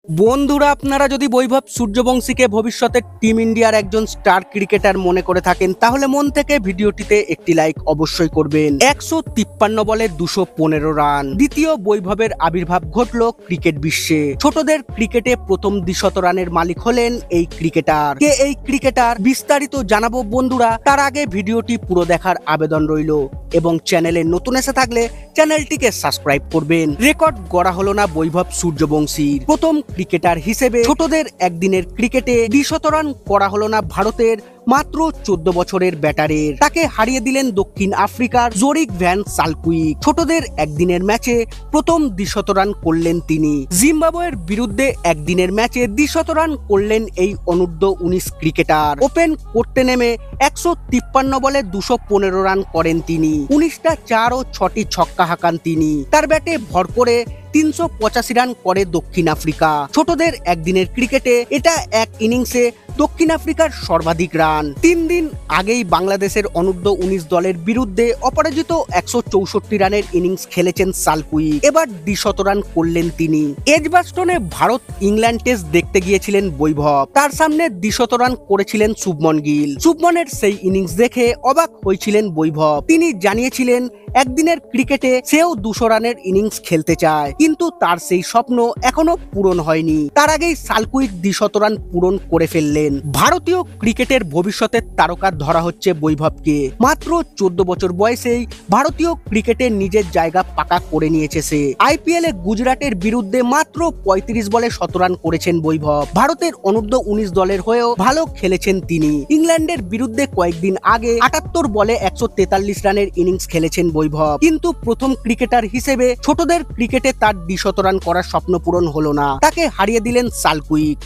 বন্ধুরা, আপনারা যদি বৈভব সূর্যবংশীকে ভবিষ্যতের টিম ইন্ডিয়ার একজন স্টার ক্রিকেটার মনে করে থাকেন, তাহলে মন থেকে ভিডিওটিতে একটি লাইক অবশ্যই করবেন। 153 বলে 215 রান, দ্বিতীয় বৈভবের আবির্ভাব ঘটল ক্রিকেট বিশ্বে। ছোটদের ক্রিকেটে প্রথম দ্বিশত রানের মালিক হলেন এই ক্রিকেটার। কে এই ক্রিকেটার বিস্তারিত জানাবো বন্ধুরা, তার আগে ভিডিওটি পুরো দেখার আবেদন রইল এবং চ্যানেলে নতুন এসে থাকলে চ্যানেলটিকে সাবস্ক্রাইব করবেন। রেকর্ড গড়া হলো না বৈভব সূর্যবংশীর। প্রথম ক্রিকেটার হিসেবে ছোটদের একদিনের ক্রিকেটে 200 রান করা হলো না ভারতের মাত্র 14 বছরের ব্যাটারের। তাকে হারিয়ে দিলেন দক্ষিণ আফ্রিকার জোরিক ভ্যান সালকুইক। ছোটদের একদিনের ম্যাচে প্রথম 200 রান করলেন তিনি। জিম্বাবুয়ের বিরুদ্ধে একদিনের ম্যাচে 200 রান করলেন এই অনূর্ধ্ব 19 ক্রিকেটার। ওপেন করতে নেমে 153 বলে 215 রান করেন তিনি। 19টা 4 ও 6টি ছক্কা হাঁকান তিনি। তার ব্যাটে ভর করে 385 রান করে দক্ষিণ আফ্রিকা। ছোটদের একদিনের ক্রিকেটে এটা এক ইনিংসে দক্ষিণ আফ্রিকার সর্বাধিক রান। 3 দিন আগেই বাংলাদেশের অনূর্ধ্ব 19 দলের বিরুদ্ধে অপরাজিত 164 রানের ইনিংস খেলেছেন সালকুইক। এবার 200 রান করলেন তিনি। এজবাস্টনে ভারত ইংল্যান্ড টেস্ট দেখতে গিয়েছিলেন বৈভব। তার সামনে 200 রান করেছিলেন শুভমন গিল। শুভমনের সেই ইনিংস দেখে অবাক হয়েছিলেন বৈভব। তিনি জানিয়েছিলেন একদিনের ক্রিকেটে সেও 200 রানের ইনিংস খেলতে চায়, কিন্তু তার সেই স্বপ্ন এখনো পূরণ হয়নি। তার আগেই সালকুইক 200 রান পূরণ করে ফেললেন। ভারতীয় ক্রিকেটের ভবিষ্যতের তারকা ধরা হচ্ছে বৈভবকে। মাত্র 14 বছর বয়সেই ভারতীয় ক্রিকেটে নিজের জায়গা পাকা করে নিয়েছে সে। আইপিএল এ গুজরাটের বিরুদ্ধে মাত্র 35 বলে 100 রান করেছেন বৈভব। ভারতের অনূর্ধ্ব 19 দলের হয়েও ভালো খেলেছেন তিনি। ইংল্যান্ডের বিরুদ্ধে কয়েকদিন আগে 78 বলে 143 রানের ইনিংস খেলেছেন বৈভব। কিন্তু প্রথম ক্রিকেটার হিসেবে ছোটদের ক্রিকেটে তার 200 রান করার স্বপ্ন পূরণ হলো না। তাকে হারিয়ে দিলেন সালকুইক।